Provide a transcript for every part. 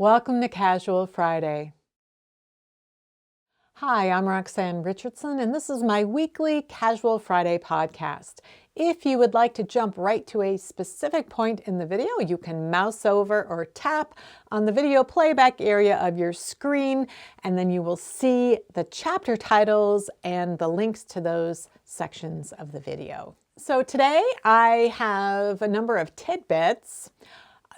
Welcome to Casual Friday. Hi, I'm Roxanne Richardson, and this is my weekly Casual Friday podcast. If you would like to jump right to a specific point in the video, you can mouse over or tap on the video playback area of your screen, and then you will see the chapter titles and the links to those sections of the video. So today I have a number of tidbits.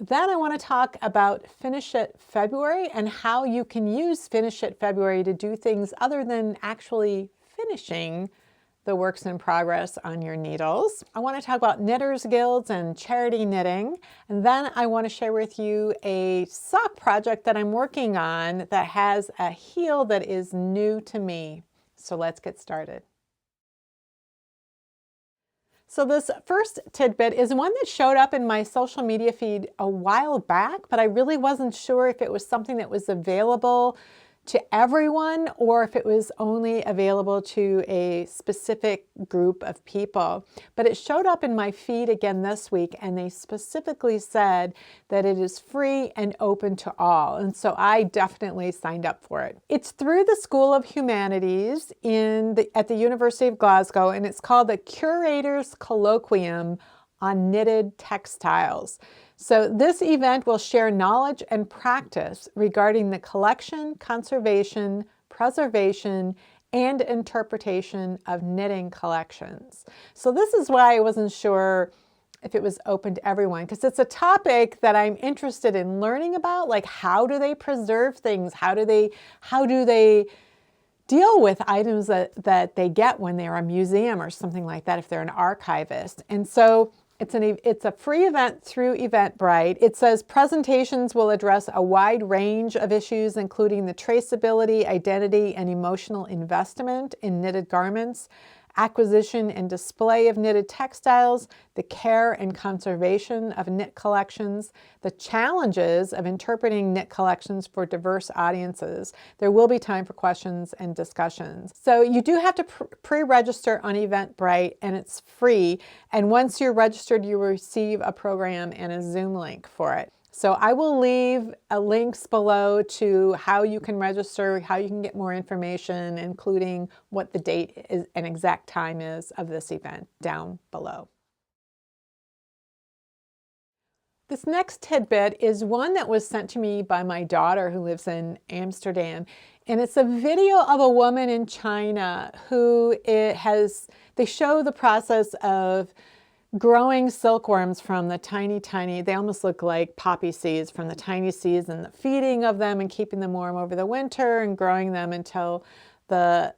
Then I want to talk about Finish It February and how you can use Finish It February to do things other than actually finishing the works in progress on your needles. I want to talk about Knitters Guilds and charity knitting. And then I want to share with you a sock project that I'm working on that has a heel that is new to me. So let's get started. So this first tidbit is one that showed up in my social media feed a while back, but I really wasn't sure if it was something that was available to everyone or if it was only available to a specific group of people. But it showed up in my feed again this week, and they specifically said that it is free and open to all. And so I definitely signed up for it. It's through the School of Humanities at the University of Glasgow, and it's called the Curators Colloquium on Knitted Textiles. So this event will share knowledge and practice regarding the collection, conservation, preservation, and interpretation of knitting collections. So this is why I wasn't sure if it was open to everyone, because it's a topic that I'm interested in learning about, like how do they preserve things? How do they deal with items that they get when they're a museum or something like that if they're an archivist? And so it's a free event through Eventbrite. It says presentations will address a wide range of issues, including the traceability, identity, and emotional investment in knitted garments, acquisition and display of knitted textiles, the care and conservation of knit collections, the challenges of interpreting knit collections for diverse audiences. There will be time for questions and discussions. So you do have to pre-register on Eventbrite, and it's free. And once you're registered, you will receive a program and a Zoom link for it. So I will leave links below to how you can register, how you can get more information, including what the date is and exact time is of this event down below. This next tidbit is one that was sent to me by my daughter who lives in Amsterdam. And it's a video of a woman in China who they show the process of growing silkworms from the tiny, they almost look like poppy seeds, from the tiny seeds, and the feeding of them and keeping them warm over the winter and growing them until the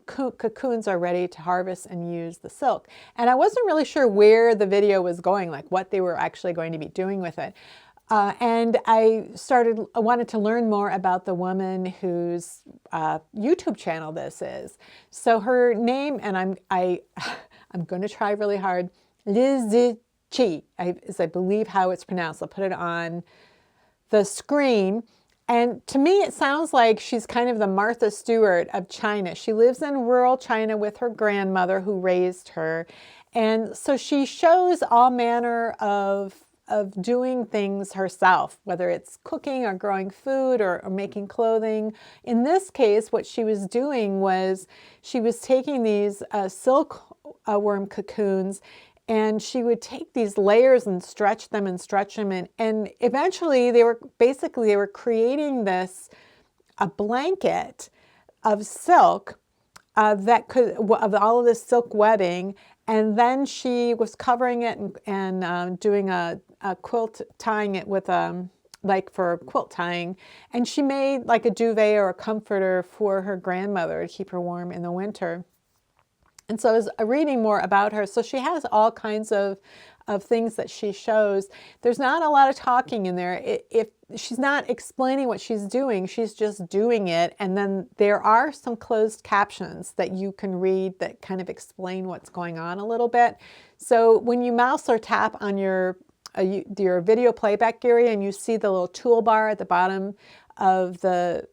cocoons are ready to harvest and use the silk. And I wasn't really sure where the video was going, like what they were actually going to be doing with it. And I wanted to learn more about the woman whose YouTube channel this is. So her name, and I'm going to try really hard, Liziqi is I believe how it's pronounced. I'll put it on the screen. And to me, it sounds like she's kind of the Martha Stewart of China. She lives in rural China with her grandmother who raised her. And so she shows all manner of doing things herself, whether it's cooking or growing food or making clothing. In this case, what she was doing was she was taking these silkworm cocoons, and she would take these layers and stretch them, and eventually they were creating a blanket of silk of all of this silk webbing. And then she was covering it and doing a quilt, tying it with like for quilt tying. And she made like a duvet or a comforter for her grandmother to keep her warm in the winter. And so I was reading more about her. So she has all kinds of things that she shows. There's not a lot of talking in there. If she's not explaining what she's doing, she's just doing it. And then there are some closed captions that you can read that kind of explain what's going on a little bit. So when you mouse or tap on your video playback area and you see the little toolbar at the bottom of the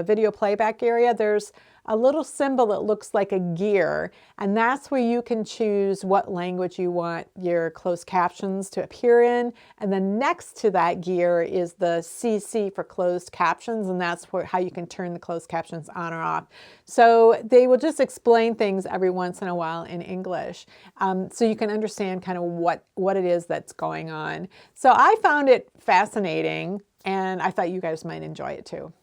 video playback area, there's a little symbol that looks like a gear, and that's where you can choose what language you want your closed captions to appear in. And then next to that gear is the CC for closed captions, and that's how you can turn the closed captions on or off. So they will just explain things every once in a while in English, so you can understand kind of what it is that's going on. So I found it fascinating, and I thought you guys might enjoy it too.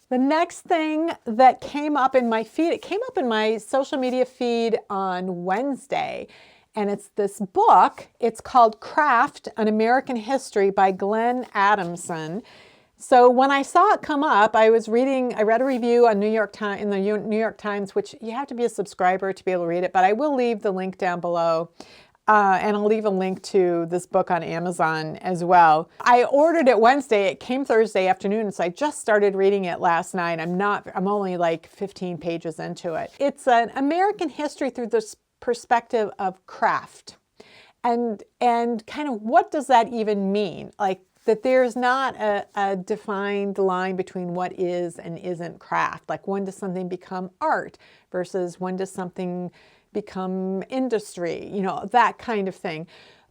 The next thing that came up in my feed, it came up in my social media feed on Wednesday, and it's this book. It's called Craft, An American History by Glenn Adamson. So when I saw it come up, I read a review on in the New York Times, which you have to be a subscriber to be able to read it, but I will leave the link down below. And I'll leave a link to this book on Amazon as well. I ordered it Wednesday. It came Thursday afternoon, so I just started reading it last night. I'm only like 15 pages into it. It's an American history through this perspective of craft. And kind of what does that even mean? Like that there's not a defined line between what is and isn't craft. Like when does something become art versus when does something become industry, you know, that kind of thing.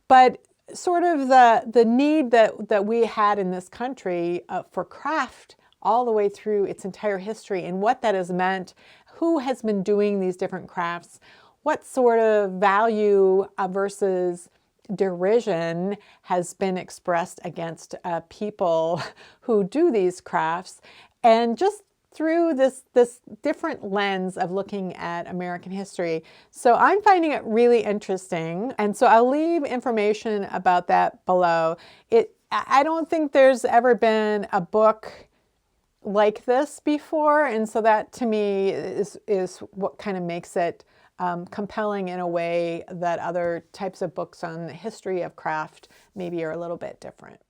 But sort of the need that we had in this country for craft all the way through its entire history, and what that has meant, who has been doing these different crafts, what sort of value versus derision has been expressed against people who do these crafts, and just through this different lens of looking at American history. So I'm finding it really interesting, and so I'll leave information about that below. I don't think there's ever been a book like this before, and so that to me is what kind of makes it compelling in a way that other types of books on the history of craft maybe are a little bit different.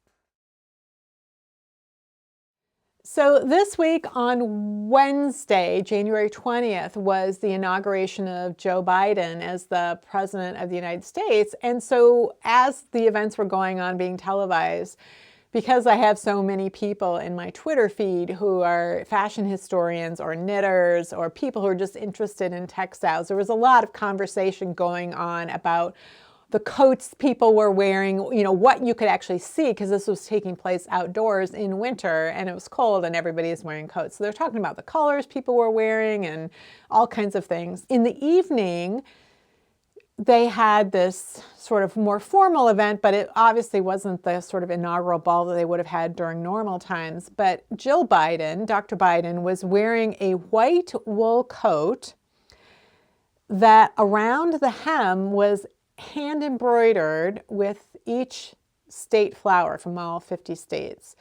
So this week on Wednesday, January 20th, was the inauguration of Joe Biden as the President of the United States. And so as the events were going on, being televised, because I have so many people in my Twitter feed who are fashion historians or knitters or people who are just interested in textiles, there was a lot of conversation going on about the coats people were wearing, you know, what you could actually see, because this was taking place outdoors in winter and it was cold and everybody is wearing coats. So they're talking about the colors people were wearing and all kinds of things. In the evening, they had this sort of more formal event, but it obviously wasn't the sort of inaugural ball that they would have had during normal times. But Jill Biden, Dr. Biden, was wearing a white wool coat that around the hem was hand embroidered with each state flower from all 50 states.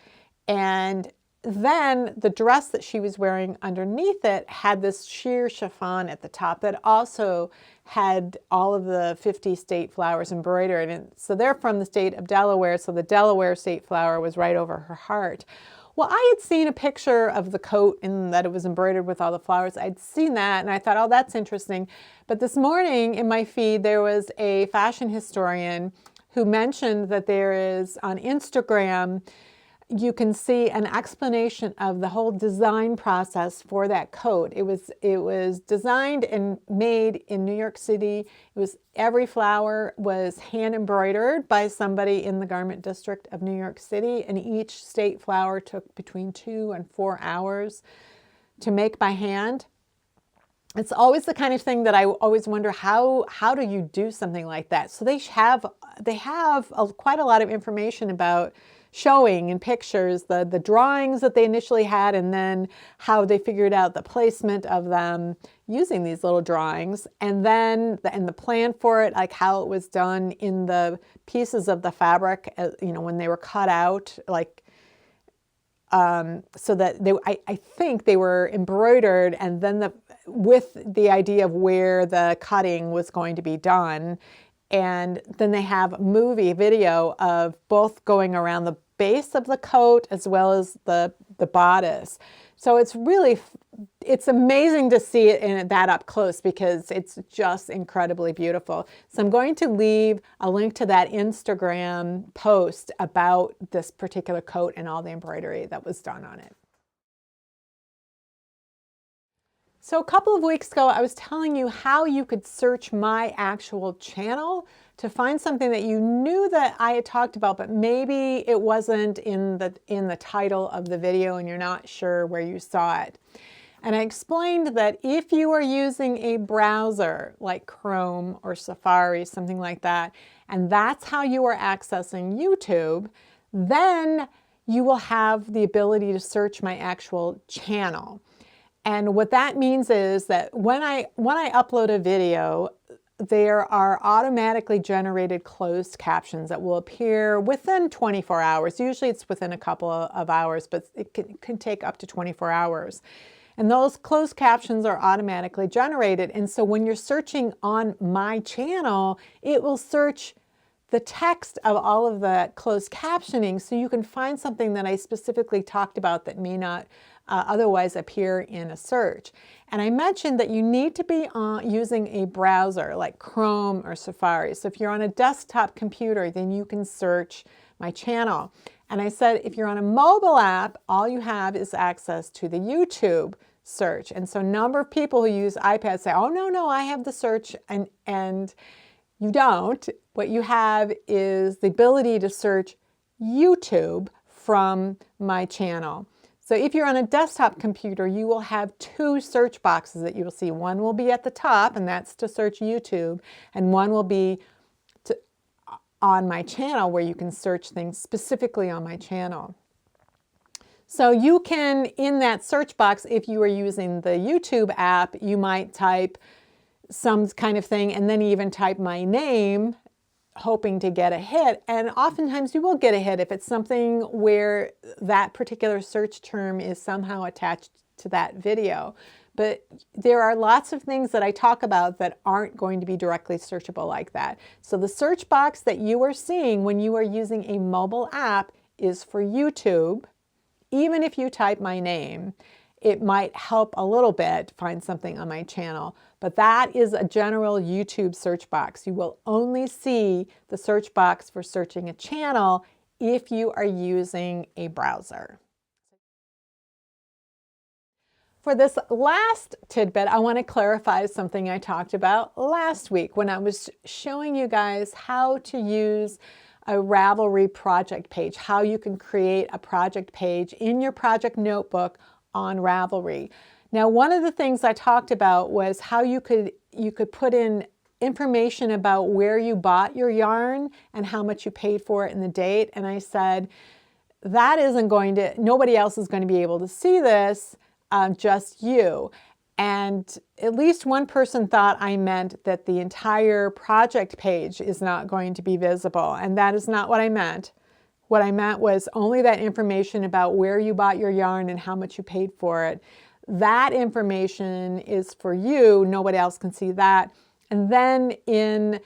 And then the dress that she was wearing underneath it had this sheer chiffon at the top that also had all of the 50 state flowers embroidered. And so they're from the state of Delaware, so the Delaware state flower was right over her heart. Well, I had seen a picture of the coat and that it was embroidered with all the flowers. I'd seen that and I thought, oh, that's interesting. But this morning in my feed, there was a fashion historian who mentioned that there is on Instagram, you can see an explanation of the whole design process for that coat. It was designed and made in New York City. Every flower was hand embroidered by somebody in the garment district of New York City, and each state flower took between 2 and 4 hours to make by hand. It's always the kind of thing that I always wonder, how do you do something like that? So they have quite a lot of information about showing in pictures the drawings that they initially had, and then how they figured out the placement of them using these little drawings, and then the plan for it, like how it was done in the pieces of the fabric, you know, when they were cut out, like so that I think they were embroidered, and then with the idea of where the cutting was going to be done. And then they have video of both going around the base of the coat as well as the bodice. So it's amazing to see it that up close, because it's just incredibly beautiful. So I'm going to leave a link to that Instagram post about this particular coat and all the embroidery that was done on it. So a couple of weeks ago, I was telling you how you could search my actual channel to find something that you knew that I had talked about, but maybe it wasn't in the title of the video and you're not sure where you saw it. And I explained that if you are using a browser like Chrome or Safari, something like that, and that's how you are accessing YouTube, then you will have the ability to search my actual channel. And what that means is that when I upload a video, there are automatically generated closed captions that will appear within 24 hours. Usually it's within a couple of hours, but it can take up to 24 hours. And those closed captions are automatically generated. And so when you're searching on my channel, it will search the text of all of the closed captioning so you can find something that I specifically talked about that may not otherwise appear in a search. And I mentioned that you need to be using a browser like Chrome or Safari. So if you're on a desktop computer, then you can search my channel. And I said if you're on a mobile app, all you have is access to the YouTube search. And so a number of people who use iPads say, oh, no, I have the search, and you don't. What you have is the ability to search YouTube from my channel. So if you're on a desktop computer, you will have two search boxes that you will see. One will be at the top, and that's to search YouTube, and one will be on my channel where you can search things specifically on my channel. So you can, in that search box, if you are using the YouTube app, you might type some kind of thing and then even type my name, hoping to get a hit. And oftentimes you will get a hit if it's something where that particular search term is somehow attached to that video. But there are lots of things that I talk about that aren't going to be directly searchable like that. So the search box that you are seeing when you are using a mobile app is for YouTube. Even if you type my name, it might help a little bit find something on my channel. But that is a general YouTube search box. You will only see the search box for searching a channel if you are using a browser. For this last tidbit, I want to clarify something I talked about last week when I was showing you guys how to use a Ravelry project page, how you can create a project page in your project notebook on Ravelry. Now, one of the things I talked about was how you could put in information about where you bought your yarn and how much you paid for it and the date. And I said, that isn't going to, nobody else is going to be able to see this, just you. And at least one person thought I meant that the entire project page is not going to be visible. And that is not what I meant. What I meant was only that information about where you bought your yarn and how much you paid for it. That information is for you. Nobody else can see that. And then in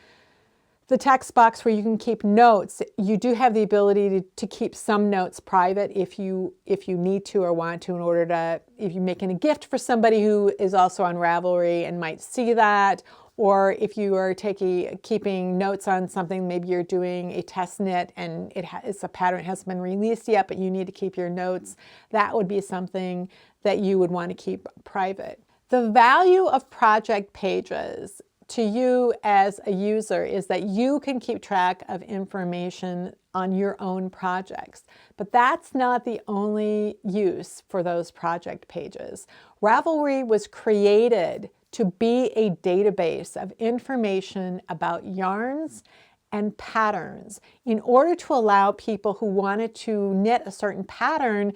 the text box where you can keep notes, you do have the ability to keep some notes private if you need to or want to, in order to, if you're making a gift for somebody who is also on Ravelry and might see that, or if you are keeping notes on something, maybe you're doing a test knit and it's a pattern that hasn't been released yet, but you need to keep your notes. That would be something that you would want to keep private. The value of project pages to you as a user is that you can keep track of information on your own projects. But that's not the only use for those project pages. Ravelry was created to be a database of information about yarns and patterns in order to allow people who wanted to knit a certain pattern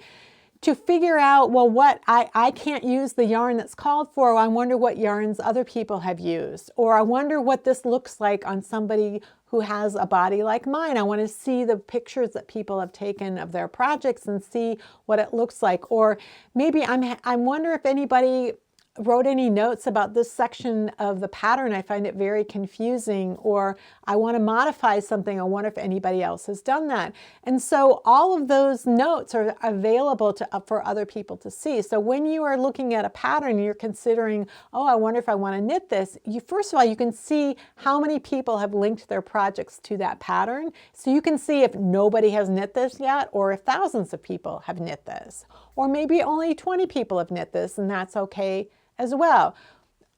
to figure out, well, what I can't use the yarn that's called for. I wonder what yarns other people have used. Or I wonder what this looks like on somebody who has a body like mine. I want to see the pictures that people have taken of their projects and see what it looks like. Or maybe I wonder if anybody wrote any notes about this section of the pattern. I find it very confusing, or I want to modify something. I wonder if anybody else has done that. And so all of those notes are available for other people to see. So when you are looking at a pattern, you're considering, oh, I wonder if I want to knit this. First of all, you can see how many people have linked their projects to that pattern. So you can see if nobody has knit this yet, or if thousands of people have knit this, or maybe only 20 people have knit this, and that's okay as well.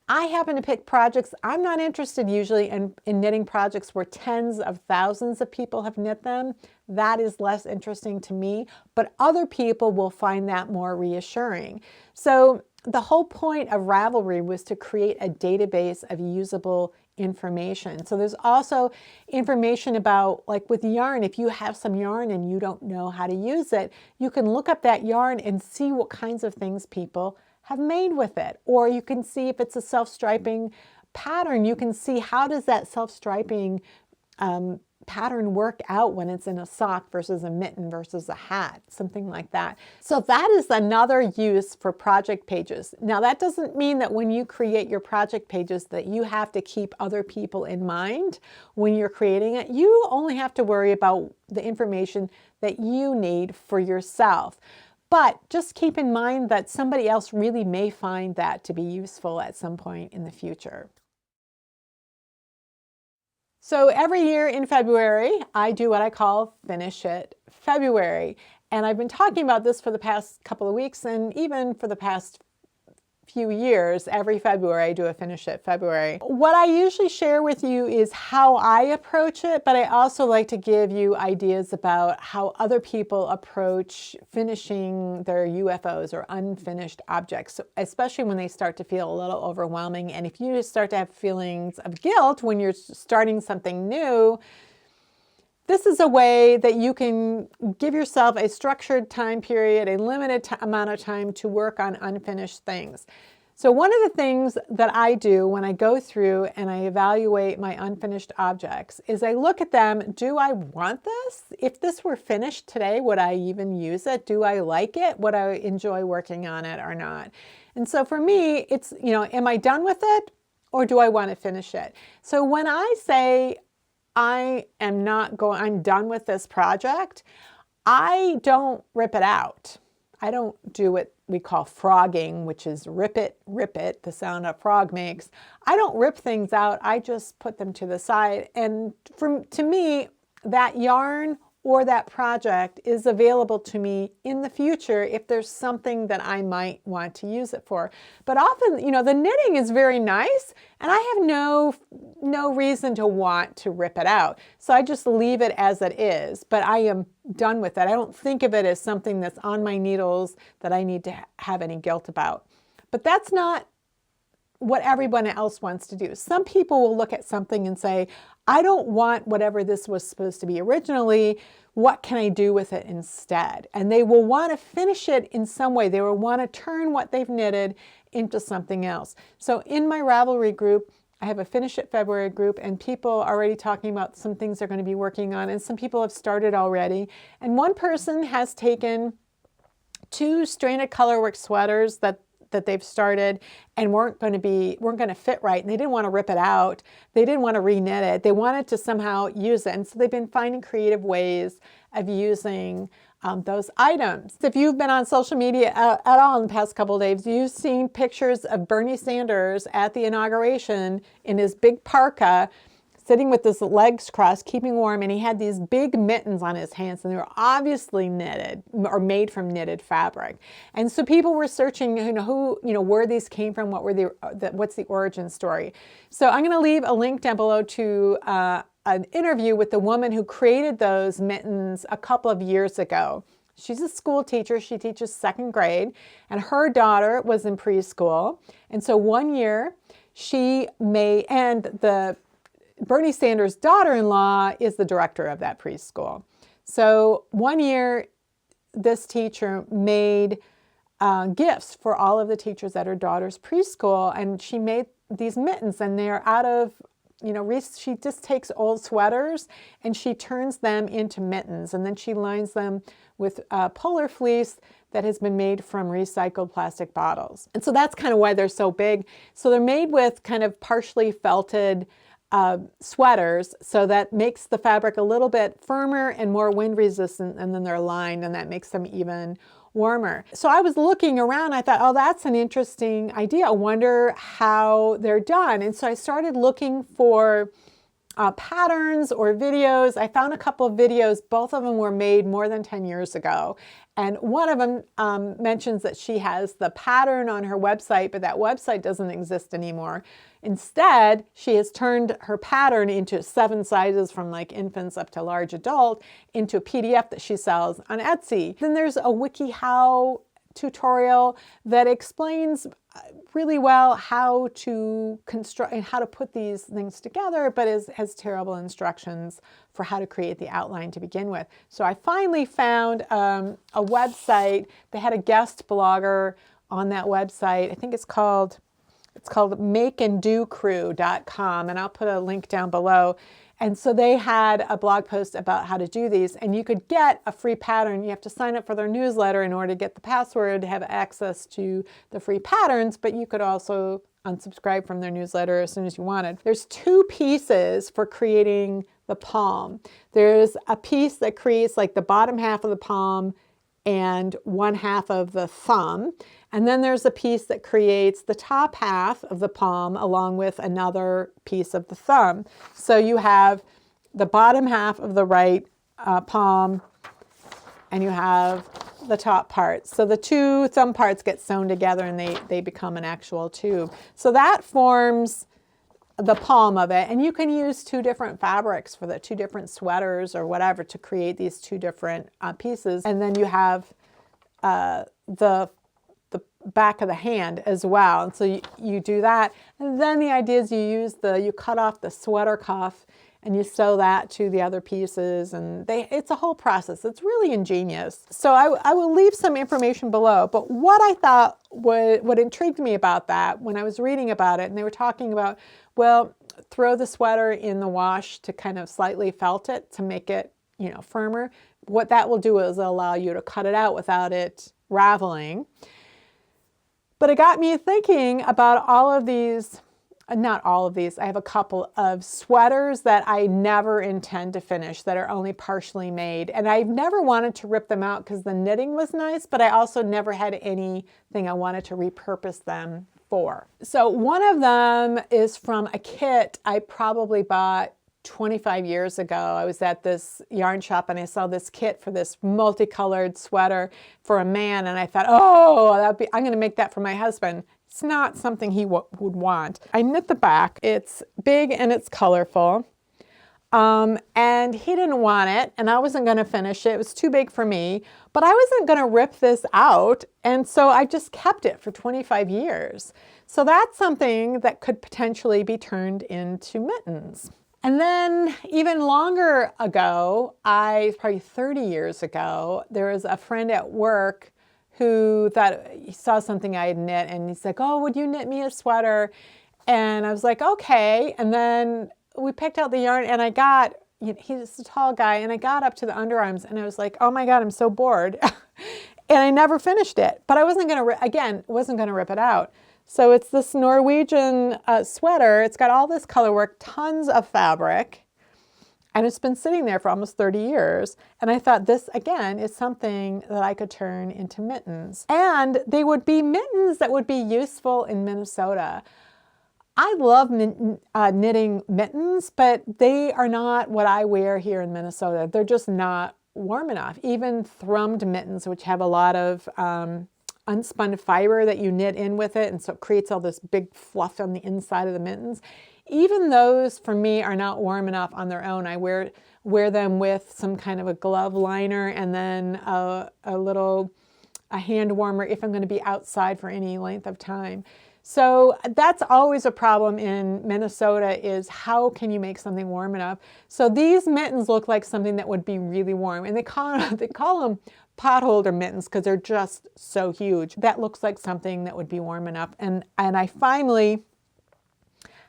I happen to pick projects. I'm not interested usually in knitting projects where tens of thousands of people have knit them. That is less interesting to me, but other people will find that more reassuring. So the whole point of Ravelry was to create a database of usable information. So there's also information about, like with yarn, if you have some yarn and you don't know how to use it, you can look up that yarn and see what kinds of things people have made with it. Or you can see if it's a self-striping pattern, you can see how does that self-striping pattern work out when it's in a sock versus a mitten versus a hat, something like that. So that is another use for project pages. Now that doesn't mean that when you create your project pages that you have to keep other people in mind when you're creating it. You only have to worry about the information that you need for yourself. But just keep in mind that somebody else really may find that to be useful at some point in the future. So every year in February, I do what I call Finish It February. And I've been talking about this for the past couple of weeks and even for the past few years. Every February I do a Finish It February. What I usually share with you is how I approach it, but I also like to give you ideas about how other people approach finishing their UFOs or unfinished objects, especially when they start to feel a little overwhelming. And if you start to have feelings of guilt when you're starting something new, this is a way that you can give yourself a structured time period, a limited amount of time to work on unfinished things. So one of the things that I do when I go through and I evaluate my unfinished objects is I look at them, do I want this? If this were finished today, would I even use it? Do I like it? Would I enjoy working on it or not? And so for me, it's, am I done with it or do I want to finish it? So when I say, I'm done with this project, I don't rip it out. I don't do what we call frogging, which is rip it, the sound a frog makes. I don't rip things out. I just put them to the side. And to me, that yarn or that project is available to me in the future if there's something that I might want to use it for. But often, the knitting is very nice and I have no reason to want to rip it out. So I just leave it as it is, but I am done with it. I don't think of it as something that's on my needles that I need to have any guilt about. But that's not what everyone else wants to do. Some people will look at something and say, I don't want whatever this was supposed to be originally. What can I do with it instead? And they will want to finish it in some way. They will want to turn what they've knitted into something else. So in my Ravelry group, I have a Finish It February group and people are already talking about some things they're going to be working on, and some people have started already. And one person has taken 2 stranded colorwork sweaters that they've started and weren't going to fit right, and they didn't want to rip it out. They didn't want to reknit it. They wanted to somehow use it, and so they've been finding creative ways of using those items. If you've been on social media at all in the past couple of days, you've seen pictures of Bernie Sanders at the inauguration in his big parka, sitting with his legs crossed, keeping warm, and he had these big mittens on his hands, and they were obviously knitted or made from knitted fabric. And so people were searching, where these came from, what's the origin story. So I'm going to leave a link down below to an interview with the woman who created those mittens a couple of years ago. She's a school teacher. She teaches 2nd grade, and her daughter was in preschool. And so one year Bernie Sanders' daughter-in-law is the director of that preschool. So one year, this teacher made gifts for all of the teachers at her daughter's preschool, and she made these mittens, and they're out of, she just takes old sweaters and she turns them into mittens, and then she lines them with polar fleece that has been made from recycled plastic bottles. And so that's kind of why they're so big. So they're made with kind of partially felted sweaters, so that makes the fabric a little bit firmer and more wind resistant, and then they're lined, and that makes them even warmer. So I was looking around, I thought, oh, that's an interesting idea. I wonder how they're done. And so I started looking for patterns or videos. I found a couple of videos. Both of them were made more than 10 years ago. And one of them mentions that she has the pattern on her website, but that website doesn't exist anymore. Instead, she has turned her pattern into 7 sizes from like infants up to large adult into a PDF that she sells on Etsy. Then there's a WikiHow tutorial that explains really well how to construct and how to put these things together, but has terrible instructions for how to create the outline to begin with. So I finally found a website. They had a guest blogger on that website. I think it's called makeanddocrew.com, and I'll put a link down below. And so they had a blog post about how to do these, and you could get a free pattern. You have to sign up for their newsletter in order to get the password to have access to the free patterns, but you could also unsubscribe from their newsletter as soon as you wanted. There's 2 pieces for creating the palm. There's a piece that creates like the bottom half of the palm and 1/2 of the thumb. And then there's a piece that creates the top half of the palm along with another piece of the thumb. So you have the bottom half of the right palm and you have the top part. So the 2 thumb parts get sewn together and they become an actual tube. So that forms the palm of it, and you can use 2 different fabrics for the 2 different sweaters or whatever to create these 2 different pieces. And then you have the back of the hand as well. And so you do that. And then the idea is you cut off the sweater cuff and you sew that to the other pieces, and it's a whole process. It's really ingenious. So I will leave some information below, but what I thought what intrigued me about that when I was reading about it, and they were talking about, well, throw the sweater in the wash to kind of slightly felt it to make it, firmer. What that will do is allow you to cut it out without it raveling. But it got me thinking about all of these, not all of these, I have a couple of sweaters that I never intend to finish that are only partially made. And I've never wanted to rip them out because the knitting was nice, but I also never had anything I wanted to repurpose them for. So one of them is from a kit I probably bought 25 years ago. I was at this yarn shop and I saw this kit for this multicolored sweater for a man, and I thought, oh, I'm going to make that for my husband. It's not something he would want. I knit the back. It's big and it's colorful. And he didn't want it, and I wasn't going to finish it. It was too big for me, but I wasn't going to rip this out. And so I just kept it for 25 years. So that's something that could potentially be turned into mittens. And then even longer ago, probably 30 years ago, there was a friend at work who thought he saw something I had knit, and he's like, oh, would you knit me a sweater? And I was like, okay. And then we picked out the yarn, and he's a tall guy, and I got up to the underarms, and I was like, oh my God, I'm so bored. And I never finished it, but I wasn't going to rip it out. So it's this Norwegian sweater. It's got all this color work, tons of fabric, and it's been sitting there for almost 30 years. And I thought this, again, is something that I could turn into mittens. And they would be mittens that would be useful in Minnesota. I love knitting mittens, but they are not what I wear here in Minnesota. They're just not warm enough. Even thrummed mittens, which have a lot of unspun fiber that you knit in with it, and so it creates all this big fluff on the inside of the mittens. Even those, for me, are not warm enough on their own. I wear them with some kind of a glove liner and then a hand warmer if I'm going to be outside for any length of time. So that's always a problem in Minnesota, is how can you make something warm enough? So these mittens look like something that would be really warm, and they call them potholder mittens because they're just so huge. That looks like something that would be warm enough. And I finally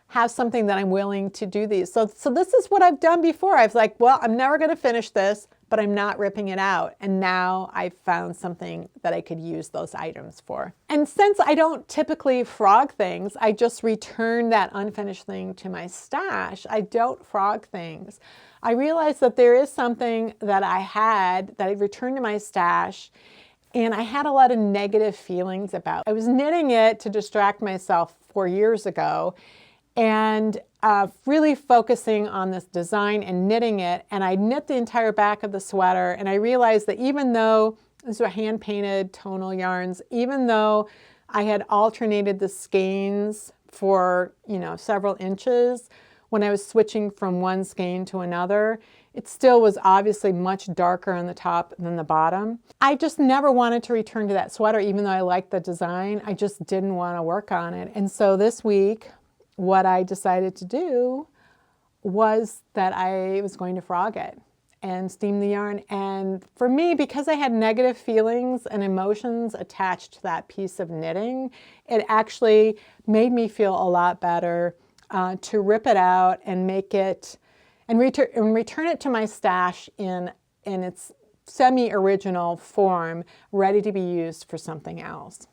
have something that I'm willing to do these. So this is what I've done before. I was like, well, I'm never going to finish this, but I'm not ripping it out. And now I've found something that I could use those items for. And since I don't typically frog things, I just return that unfinished thing to my stash. I don't frog things. I realized that there is something that I had that I returned to my stash, and I had a lot of negative feelings about. I was knitting it to distract myself 4 years ago, and really focusing on this design and knitting it, and I knit the entire back of the sweater, and I realized that even though these were hand-painted tonal yarns, even though I had alternated the skeins for, you know, several inches when I was switching from one skein to another, it still was obviously much darker on the top than the bottom. I just never wanted to return to that sweater, even though I liked the design. I just didn't want to work on it. And so this week, what I decided to do was that I was going to frog it and steam the yarn. And for me, because I had negative feelings and emotions attached to that piece of knitting, it actually made me feel a lot better to rip it out and make it, and return it to my stash in its semi-original form, ready to be used for something else.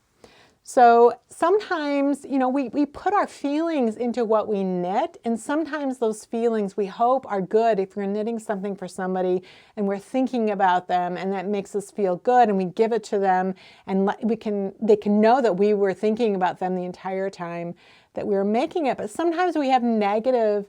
So sometimes, you know, we put our feelings into what we knit, and sometimes those feelings we hope are good if we're knitting something for somebody and we're thinking about them, and that makes us feel good, and we give it to them, and they can know that we were thinking about them the entire time that we were making it. But sometimes we have negative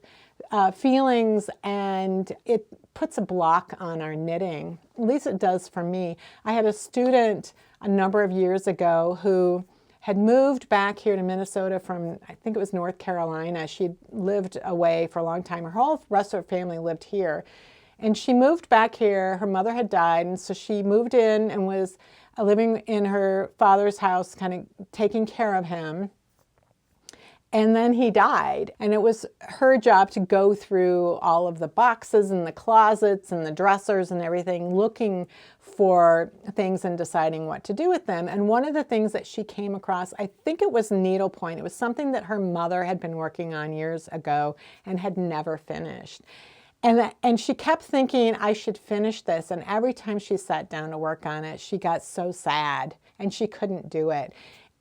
feelings, and it puts a block on our knitting. At least it does for me. I had a student a number of years ago who had moved back here to Minnesota from, I think it was North Carolina. She'd lived away for a long time. Her whole rest of her family lived here. And she moved back here. Her mother had died, and so she moved in and was living in her father's house, kind of taking care of him. And then he died, and it was her job to go through all of the boxes and the closets and the dressers and everything, looking for things and deciding what to do with them. And one of the things that she came across, I think it was needlepoint. It was something that her mother had been working on years ago and had never finished. And she kept thinking, I should finish this. And every time she sat down to work on it, she got so sad and she couldn't do it.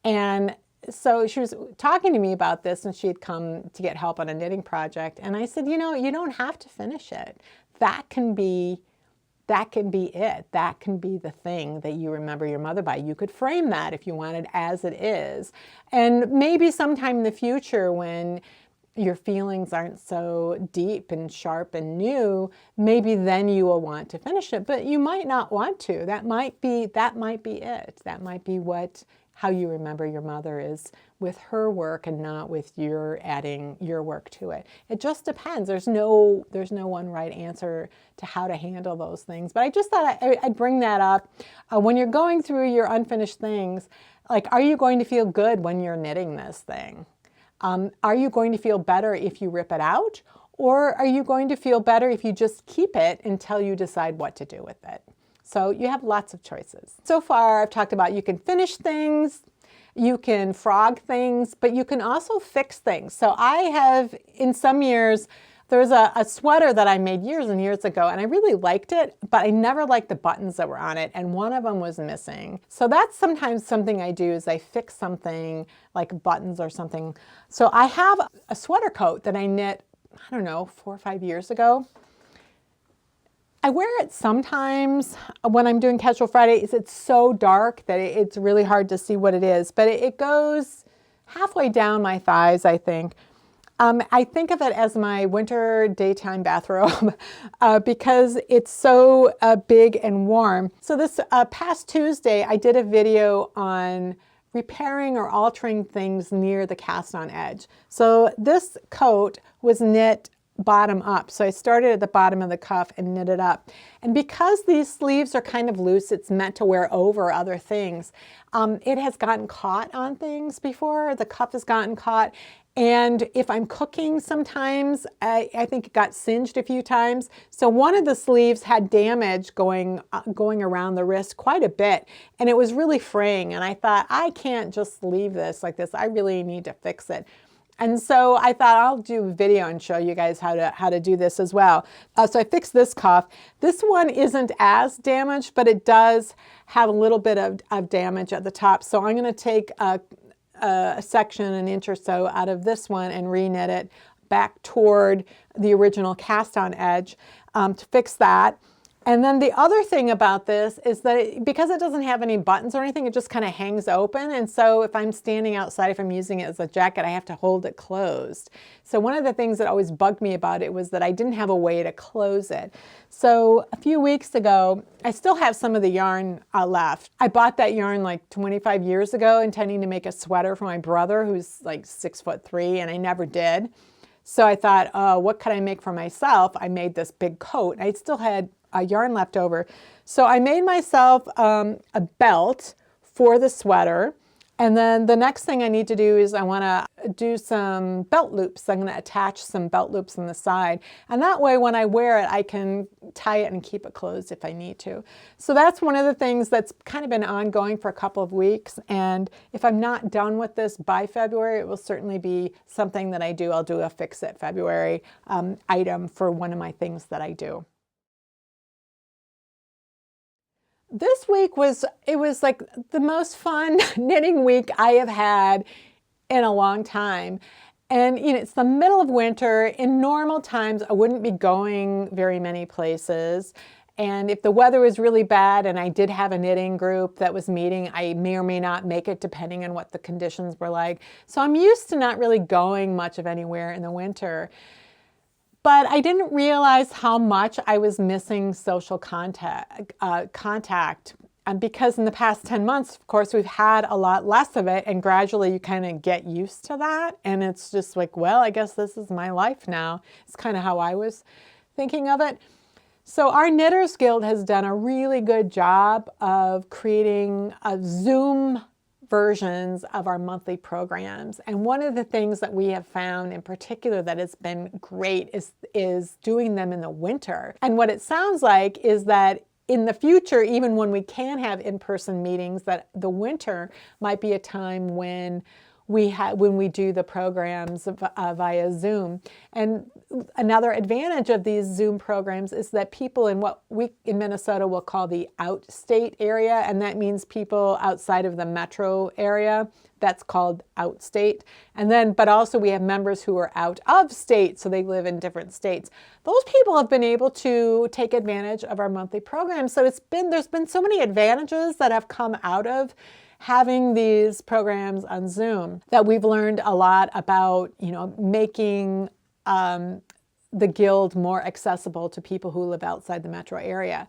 And so she was talking to me about this, and she had come to get help on a knitting project. And I said, you know, you don't have to finish it. That can be it. That can be the thing that you remember your mother by. You could frame that if you wanted as it is. And maybe sometime in the future, when your feelings aren't so deep and sharp and new, maybe then you will want to finish it. But you might not want to. That might be it. That might be how you remember your mother is, with her work and not with your adding your work to it. It just depends. There's no one right answer to how to handle those things. But I just thought I'd bring that up. When you're going through your unfinished things, like, are you going to feel good when you're knitting this thing? Are you going to feel better if you rip it out? Or are you going to feel better if you just keep it until you decide what to do with it? So you have lots of choices. So far, I've talked about you can finish things, you can frog things, but you can also fix things. So I have, in some years, there's a sweater that I made years and years ago, and I really liked it, but I never liked the buttons that were on it, and one of them was missing. So that's sometimes something I do, is I fix something like buttons or something. So I have a sweater coat that I knit, I don't know, 4 or 5 years ago. I wear it sometimes when I'm doing Casual Fridays. It's so dark that it's really hard to see what it is, but it goes halfway down my thighs, I think. I think of it as my winter daytime bathrobe because it's so big and warm. So this past Tuesday, I did a video on repairing or altering things near the cast-on edge. So this coat was knit bottom up. So I started at the bottom of the cuff and knit it up. And because these sleeves are kind of loose, it's meant to wear over other things. It has gotten caught on things before. The cuff has gotten caught. And if I'm cooking sometimes, I think it got singed a few times. So one of the sleeves had damage going around the wrist quite a bit. And it was really fraying. And I thought, I can't just leave this like this. I really need to fix it. And so I thought I'll do a video and show you guys how to do this as well. So I fixed this cuff. This one isn't as damaged, but it does have a little bit of damage at the top. So I'm going to take a section, an inch or so, out of this one and re-knit it back toward the original cast-on edge to fix that. And then the other thing about this is that because it doesn't have any buttons or anything, it just kind of hangs open. And so if I'm standing outside, if I'm using it as a jacket, I have to hold it closed. So one of the things that always bugged me about it was that I didn't have a way to close it. So a few weeks ago, I still have some of the yarn left. I bought that yarn like 25 years ago, intending to make a sweater for my brother, who's like 6'3", and I never did. So I thought, oh, what could I make for myself? I made this big coat. I still had yarn left over. So I made myself a belt for the sweater. And then the next thing I need to do is I want to do some belt loops. I'm going to attach some belt loops on the side. And that way when I wear it, I can tie it and keep it closed if I need to. So that's one of the things that's kind of been ongoing for a couple of weeks. And if I'm not done with this by February, it will certainly be something that I do. I'll do a Fix It February item for one of my things that I do. This week was like the most fun knitting week I have had in a long time. And it's the middle of winter. In normal times, I wouldn't be going very many places. And if the weather was really bad and I did have a knitting group that was meeting, I may or may not make it depending on what the conditions were like. So I'm used to not really going much of anywhere in the winter. But I didn't realize how much I was missing social contact. And because in the past 10 months, of course, we've had a lot less of it, and gradually you kind of get used to that. And it's just like, well, I guess this is my life now. It's kind of how I was thinking of it. So our Knitters Guild has done a really good job of creating a Zoom versions of our monthly programs. And one of the things that we have found in particular that has been great is doing them in the winter. And what it sounds like is that in the future, even when we can have in-person meetings, that the winter might be a time when we do the programs via Zoom. And another advantage of these Zoom programs is that people in what we in Minnesota will call the outstate area, and that means people outside of the metro area. That's called outstate. And then, but also we have members who are out of state, so they live in different states. Those people have been able to take advantage of our monthly programs. So there's been so many advantages that have come out of having these programs on Zoom that we've learned a lot about, making the Guild more accessible to people who live outside the metro area.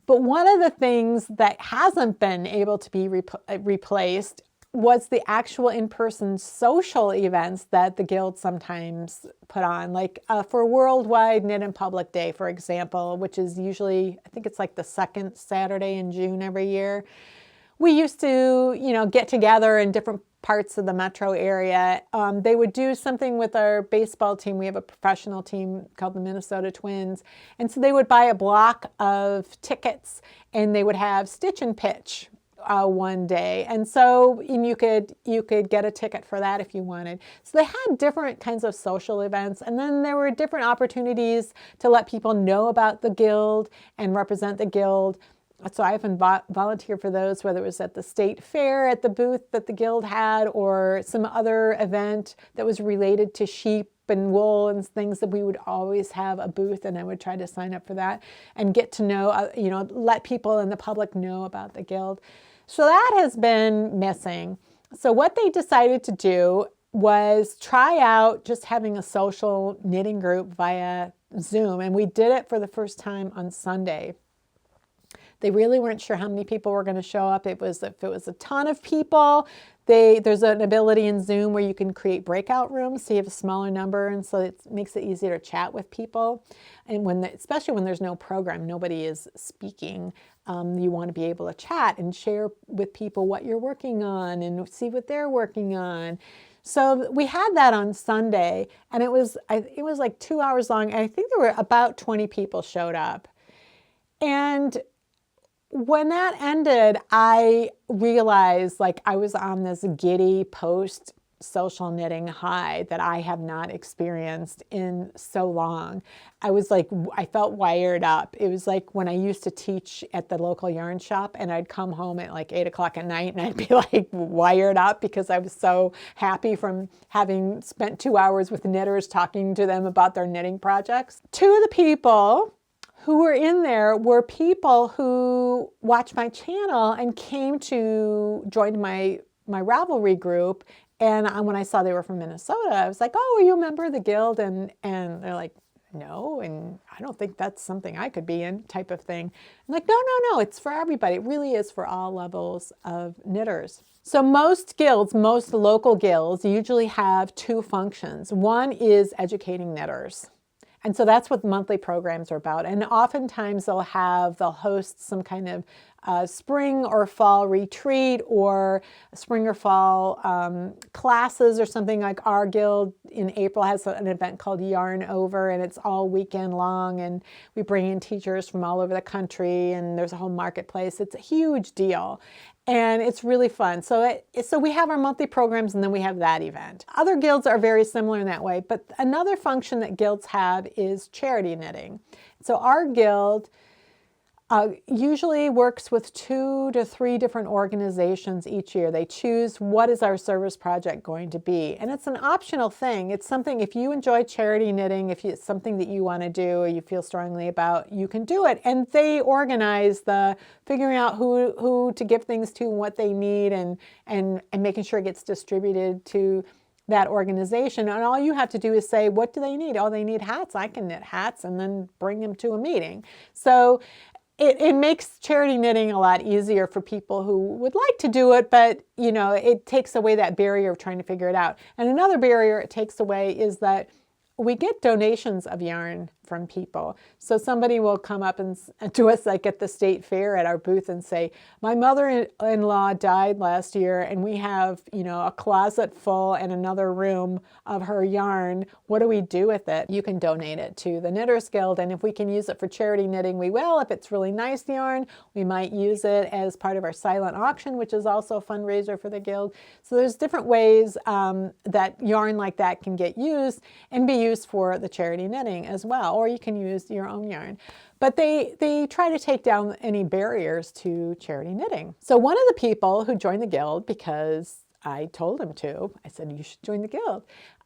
But one of the things that hasn't been able to be replaced was the actual in-person social events that the Guild sometimes put on, like for Worldwide Knit in Public Day, for example, which is usually, I think it's like the second Saturday in June every year. We used to, get together in different parts of the metro area. They would do something with our baseball team. We have a professional team called the Minnesota Twins. And so they would buy a block of tickets and they would have Stitch and Pitch one day. And so you could get a ticket for that if you wanted. So they had different kinds of social events. And then there were different opportunities to let people know about the Guild and represent the Guild. So I often volunteered for those, whether it was at the state fair, at the booth that the Guild had, or some other event that was related to sheep and wool and things that we would always have a booth, and I would try to sign up for that and get to know, let people in the public know about the Guild. So that has been missing. So what they decided to do was try out just having a social knitting group via Zoom, and we did it for the first time on Sunday. They really weren't sure how many people were going to show up. If it was a ton of people, there's an ability in Zoom where you can create breakout rooms so you have a smaller number, and so it makes it easier to chat with people. And especially when there's no program, nobody is speaking, you want to be able to chat and share with people what you're working on and see what they're working on. So we had that on Sunday, and it was like 2 hours long. And I think there were about 20 people showed up. And when that ended, I realized like I was on this giddy post-social knitting high that I have not experienced in so long. I felt wired up. It was like when I used to teach at the local yarn shop and I'd come home at like 8 o'clock at night and I'd be like wired up because I was so happy from having spent 2 hours with knitters talking to them about their knitting projects. Two of the people who were in there were people who watched my channel and came to join my Ravelry group. And when I saw they were from Minnesota, I was like, oh, are you a member of the guild? And they're like, no, and I don't think that's something I could be in, type of thing. I'm like, no, it's for everybody. It really is for all levels of knitters. So most guilds, most local guilds, usually have two functions. One is educating knitters. And so that's what monthly programs are about. And oftentimes they'll host some kind of spring or fall retreat or spring or fall classes or something. Like our guild in April has an event called Yarn Over, and it's all weekend long, and we bring in teachers from all over the country, and there's a whole marketplace. It's a huge deal. And it's really fun. So we have our monthly programs, and then we have that event. Other guilds are very similar in that way, but another function that guilds have is charity knitting. So our guild usually works with 2 to 3 different organizations each year. They choose what is our service project going to be. And it's an optional thing. It's something, if you enjoy charity knitting, if it's something that you want to do or you feel strongly about, you can do it. And they organize the figuring out who to give things to and what they need, and making sure it gets distributed to that organization. And all you have to do is say, what do they need? Oh, they need hats. I can knit hats, and then bring them to a meeting. So it makes charity knitting a lot easier for people who would like to do it, but it takes away that barrier of trying to figure it out. And another barrier it takes away is that we get donations of yarn from people. So somebody will come up to us like at the state fair at our booth and say, my mother-in-law died last year, and we have, a closet full and another room of her yarn. What do we do with it? You can donate it to the Knitters Guild, and if we can use it for charity knitting, we will. If it's really nice yarn, we might use it as part of our silent auction, which is also a fundraiser for the Guild. So there's different ways that yarn like that can get used and be used for the charity knitting as well. Or you can use your own yarn. But they try to take down any barriers to charity knitting. So one of the people who joined the Guild, because I told him to, I said, you should join the Guild.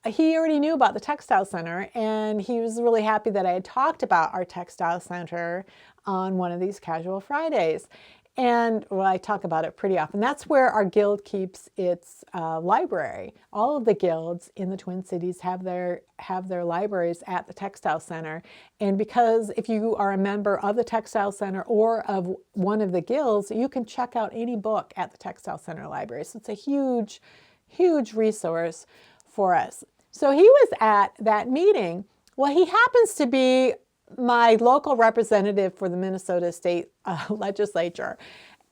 He already knew about the Textile Center, and he was really happy that I had talked about our Textile Center on one of these Casual Fridays. And well, I talk about it pretty often. That's where our guild keeps its library. All of the guilds in the Twin Cities have their libraries at the Textile Center. And because if you are a member of the Textile Center or of one of the guilds, you can check out any book at the Textile Center library. So it's a huge, huge resource for us. So he was at that meeting. Well, he happens to be my local representative for the Minnesota State Legislature.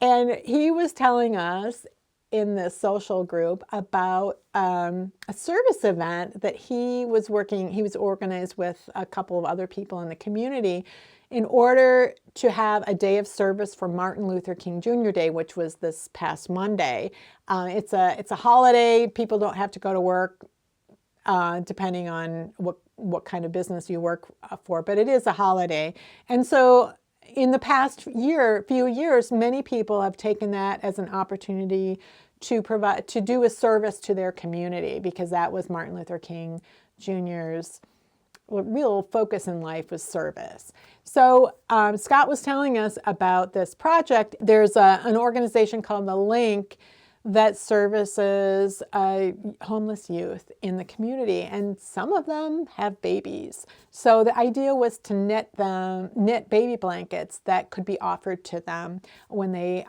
And he was telling us in this social group about a service event that he was organized with a couple of other people in the community in order to have a day of service for Martin Luther King Jr. Day, which was this past Monday. It's a holiday. People don't have to go to work depending on what kind of business you work for, but it is a holiday. And so in the past few years, many people have taken that as an opportunity to do a service to their community, because that was Martin Luther King Jr.'s real focus in life, was service. So Scott was telling us about this project. There's an organization called The Link that services homeless youth in the community, and some of them have babies. So the idea was to knit baby blankets that could be offered to them when they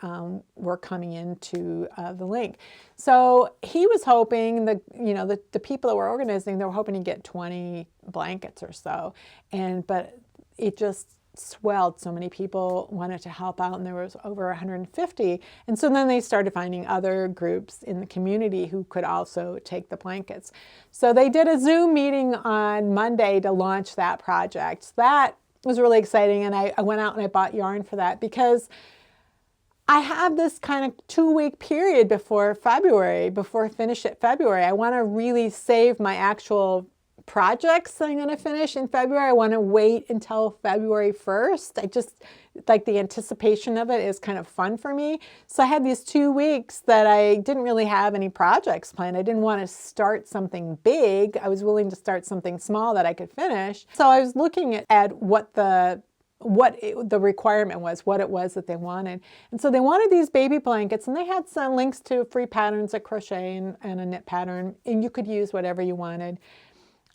were coming into the Link. So he was hoping the people that were organizing, they were hoping to get 20 blankets or so, but it just swelled. So many people wanted to help out, and there was over 150. And so then they started finding other groups in the community who could also take the blankets. So they did a Zoom meeting on Monday to launch that project. So that was really exciting, and I went out and I bought yarn for that, because I have this kind of 2-week period before finish it February. I want to really save my actual projects that I'm going to finish in February. I want to wait until February 1st. I just like the anticipation of it is kind of fun for me. So I had these 2 weeks that I didn't really have any projects planned. I didn't want to start something big. I was willing to start something small that I could finish. So I was looking at what the the requirement was, what it was that they wanted. And so they wanted these baby blankets, and they had some links to free patterns at crochet and a knit pattern, and you could use whatever you wanted.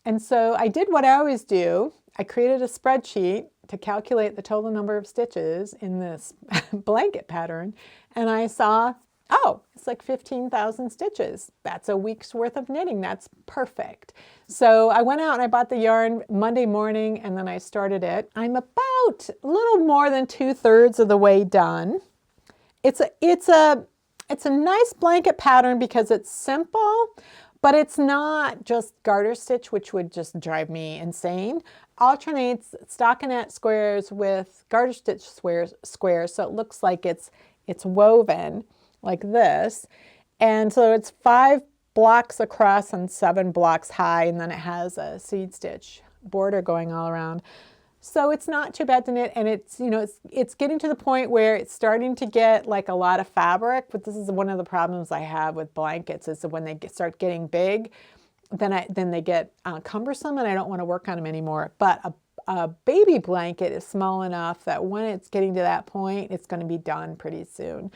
And so I did what I always do. I created a spreadsheet to calculate the total number of stitches in this blanket pattern, and I saw, oh, it's like 15,000 stitches. That's a week's worth of knitting. That's perfect. So I went out and I bought the yarn Monday morning, and then I started it. I'm about a little more than 2/3 of the way done. It's a nice blanket pattern because it's simple, but it's not just garter stitch, which would just drive me insane. Alternates stockinette squares with garter stitch squares, so it looks like it's woven like this. And so it's 5 blocks across and 7 blocks high, and then it has a seed stitch border going all around. So it's not too bad to knit, and it's, you know, it's getting to the point where it's starting to get like a lot of fabric, but this is one of the problems I have with blankets, is that when they start getting big, then they get cumbersome, and I don't want to work on them anymore. But a baby blanket is small enough that when it's getting to that point, it's going to be done pretty soon.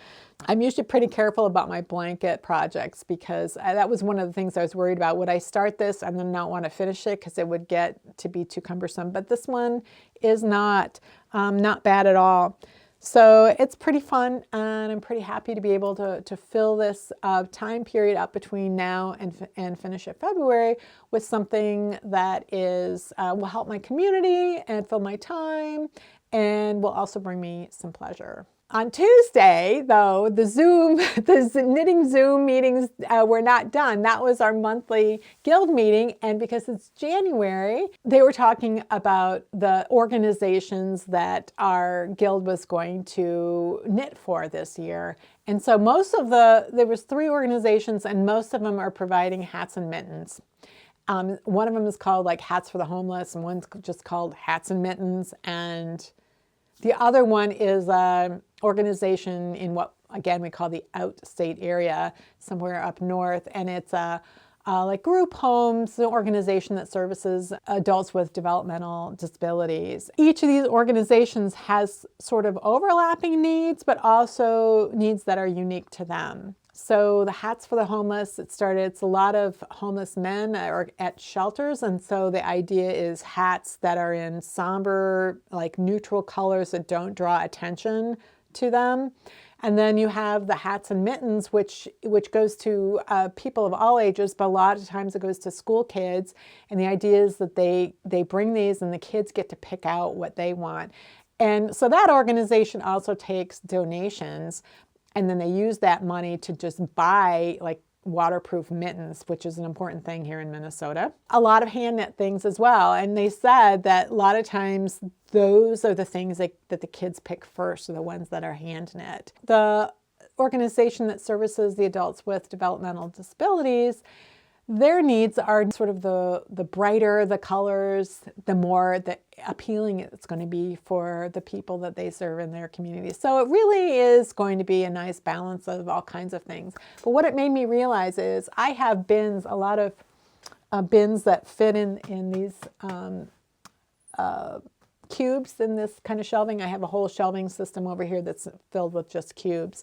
I'm usually pretty careful about my blanket projects because that was one of the things I was worried about. Would I start this and then not want to finish it because it would get to be too cumbersome? But this one is not bad at all. So it's pretty fun, and I'm pretty happy to be able to fill this time period up between now and finish it February with something that is will help my community and fill my time, and will also bring me some pleasure. On Tuesday, though, the knitting Zoom meetings were not done. That was our monthly guild meeting, and because it's January, they were talking about the organizations that our guild was going to knit for this year. And so there was 3 organizations, and most of them are providing hats and mittens. One of them is called like Hats for the Homeless, and one's just called Hats and Mittens, and the other one is an organization in what, again, we call the outstate area, somewhere up north. And it's like group homes, an organization that services adults with developmental disabilities. Each of these organizations has sort of overlapping needs, but also needs that are unique to them. So the Hats for the Homeless, it's a lot of homeless men are at shelters, and so the idea is hats that are in somber, like neutral colors that don't draw attention to them. And then you have the Hats and Mittens, which goes to people of all ages, but a lot of times it goes to school kids. And the idea is that they bring these and the kids get to pick out what they want. And so that organization also takes donations, and then they use that money to just buy like waterproof mittens, which is an important thing here in Minnesota. A lot of hand knit things as well. And they said that a lot of times those are the things that the kids pick first, are the ones that are hand knit. The organization that services the adults with developmental disabilities, their needs are sort of the brighter the colors, the more appealing it's going to be for the people that they serve in their community. So it really is going to be a nice balance of all kinds of things. But what it made me realize is I have bins, a lot of bins that fit in these cubes in this kind of shelving. I have a whole shelving system over here that's filled with just cubes.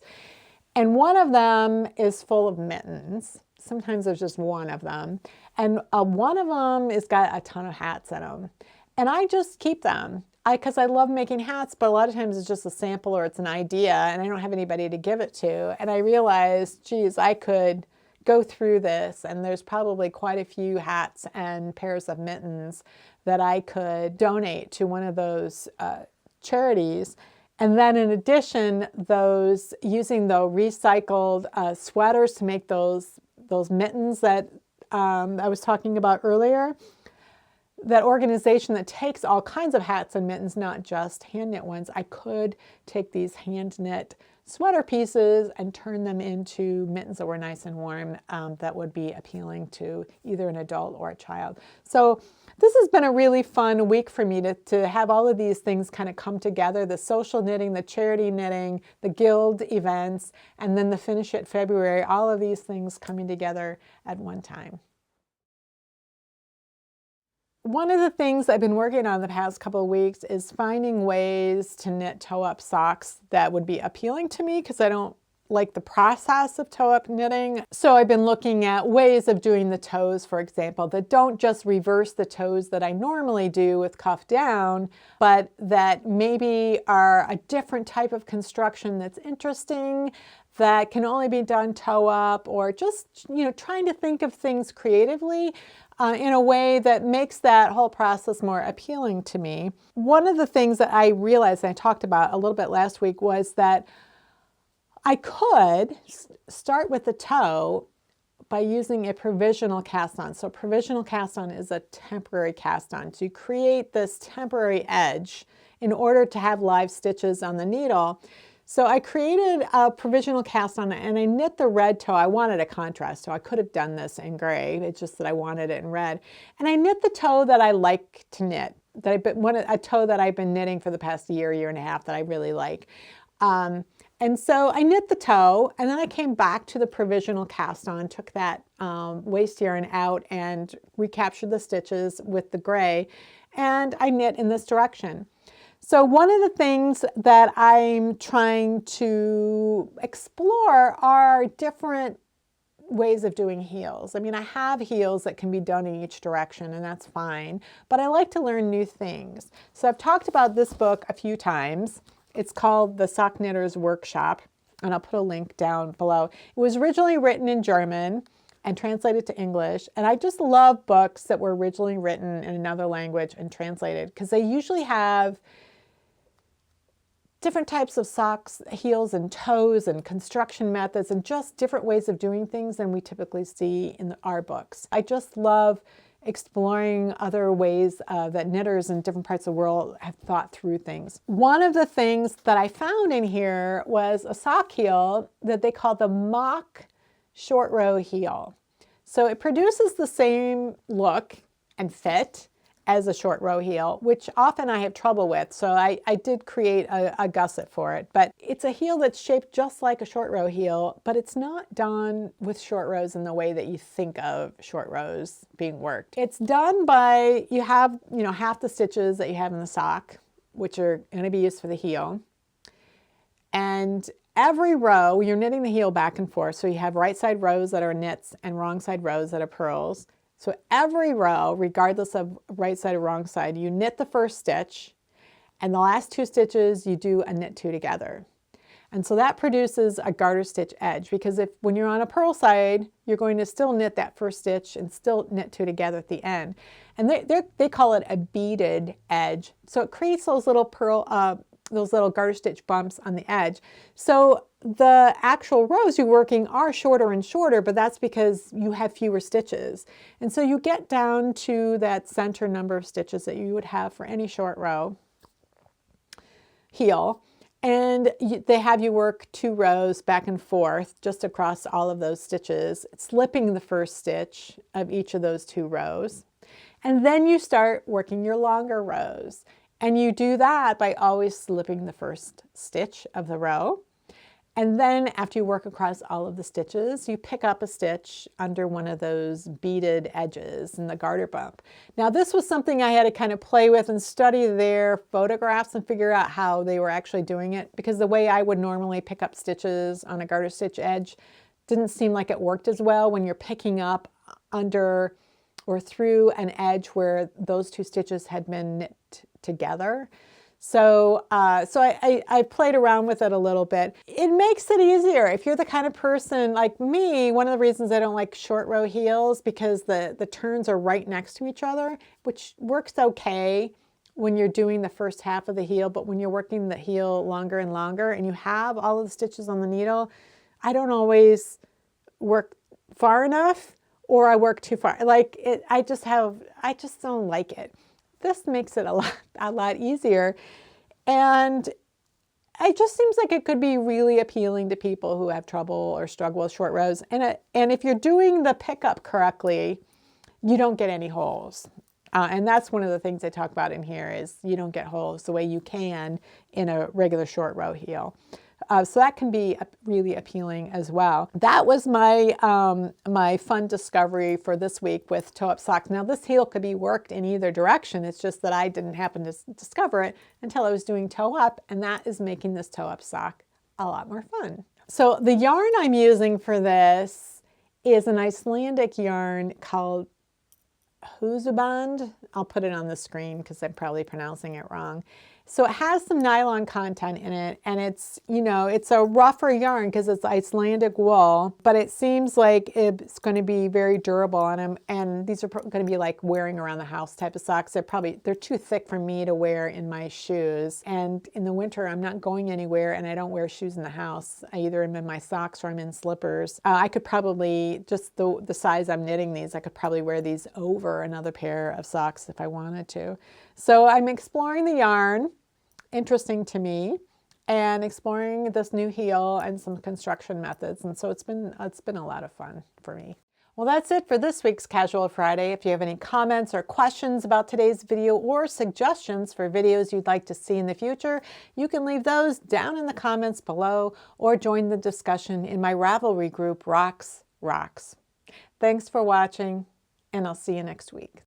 And one of them is full of mittens. Sometimes there's just one of them. And one of them has got a ton of hats in them. And I just keep them because I love making hats, but a lot of times it's just a sample or it's an idea and I don't have anybody to give it to. And I realized, geez, I could go through this and there's probably quite a few hats and pairs of mittens that I could donate to one of those charities. And then in addition, using the recycled sweaters to make those mittens that I was talking about earlier, that organization that takes all kinds of hats and mittens, not just hand knit ones, I could take these hand knit sweater pieces and turn them into mittens that were nice and warm that would be appealing to either an adult or a child. So this has been a really fun week for me to have all of these things kind of come together, the social knitting, the charity knitting, the guild events, and then the Finish It February, all of these things coming together at one time. One of the things I've been working on the past couple of weeks is finding ways to knit toe-up socks that would be appealing to me, because I don't like the process of toe-up knitting. So I've been looking at ways of doing the toes, for example, that don't just reverse the toes that I normally do with cuff down, but that maybe are a different type of construction that's interesting, that can only be done toe-up, or just, trying to think of things creatively in a way that makes that whole process more appealing to me. One of the things that I realized, and I talked about a little bit last week, was that I could start with the toe by using a provisional cast on. So provisional cast on is a temporary cast on. So you create this temporary edge in order to have live stitches on the needle. So I created a provisional cast on and I knit the red toe. I wanted a contrast toe. I could have done this in gray. It's just that I wanted it in red. And I knit the toe that I like to knit, a toe that I've been knitting for the past year and a half that I really like. And so I knit the toe, and then I came back to the provisional cast on, took that waste yarn out and recaptured the stitches with the gray, and I knit in this direction. So one of the things that I'm trying to explore are different ways of doing heels. I mean, I have heels that can be done in each direction, and that's fine, but I like to learn new things. So I've talked about this book a few times. It's called The Sock Knitter's Workshop, and I'll put a link down below. It was originally written in German and translated to English, and I just love books that were originally written in another language and translated, because they usually have different types of socks, heels and toes and construction methods and just different ways of doing things than we typically see in our books. I just love exploring other ways that knitters in different parts of the world have thought through things. One of the things that I found in here was a sock heel that they call the mock short row heel. So it produces the same look and fit as a short row heel, which often I have trouble with. So I did create a gusset for it, but it's a heel that's shaped just like a short row heel, but it's not done with short rows in the way that you think of short rows being worked. It's done by, you have, half the stitches that you have in the sock, which are going to be used for the heel. And every row, you're knitting the heel back and forth. So you have right side rows that are knits and wrong side rows that are purls. So every row, regardless of right side or wrong side, you knit the first stitch, and the last two stitches you do a knit two together. And so that produces a garter stitch edge, because when you're on a purl side, you're going to still knit that first stitch and still knit two together at the end. And they call it a beaded edge. So it creates those little garter stitch bumps on the edge. So the actual rows you're working are shorter and shorter, but that's because you have fewer stitches. And so you get down to that center number of stitches that you would have for any short row heel. And they have you work 2 rows back and forth just across all of those stitches, slipping the first stitch of each of those 2 rows. And then you start working your longer rows. And you do that by always slipping the first stitch of the row. And then after you work across all of the stitches, you pick up a stitch under one of those beaded edges in the garter bump. Now this was something I had to kind of play with and study their photographs and figure out how they were actually doing it, because the way I would normally pick up stitches on a garter stitch edge didn't seem like it worked as well when you're picking up under or through an edge where those 2 stitches had been knit together. So I played around with it a little bit. It makes it easier. If you're the kind of person like me, one of the reasons I don't like short row heels, because the turns are right next to each other, which works okay when you're doing the first half of the heel, but when you're working the heel longer and longer and you have all of the stitches on the needle, I don't always work far enough, or I work too far. I just don't like it. This makes it a lot easier, and it just seems like it could be really appealing to people who have trouble or struggle with short rows. And if you're doing the pickup correctly, you don't get any holes. And that's one of the things I talk about in here, is you don't get holes the way you can in a regular short row heel. So that can be really appealing as well. That was my, my fun discovery for this week with Toe Up Socks. Now this heel could be worked in either direction. It's just that I didn't happen to discover it until I was doing toe up, and that is making this toe up sock a lot more fun. So the yarn I'm using for this is an Icelandic yarn called Husaband. I'll put it on the screen because I'm probably pronouncing it wrong. So it has some nylon content in it, and it's, you know, it's a rougher yarn because it's Icelandic wool, but it seems like it's going to be very durable on them, and these are going to be like wearing around the house type of socks. They're too thick for me to wear in my shoes, and in the winter I'm not going anywhere and I don't wear shoes in the house. I either am in my socks or I'm in slippers. I could probably, just the size I'm knitting these, I could probably wear these over another pair of socks if I wanted to. So I'm exploring the yarn, interesting to me, and exploring this new heel and some construction methods. And so it's been a lot of fun for me. Well, that's it for this week's Casual Friday. If you have any comments or questions about today's video or suggestions for videos you'd like to see in the future, you can leave those down in the comments below or join the discussion in my Ravelry group, Rocks. Thanks for watching, and I'll see you next week.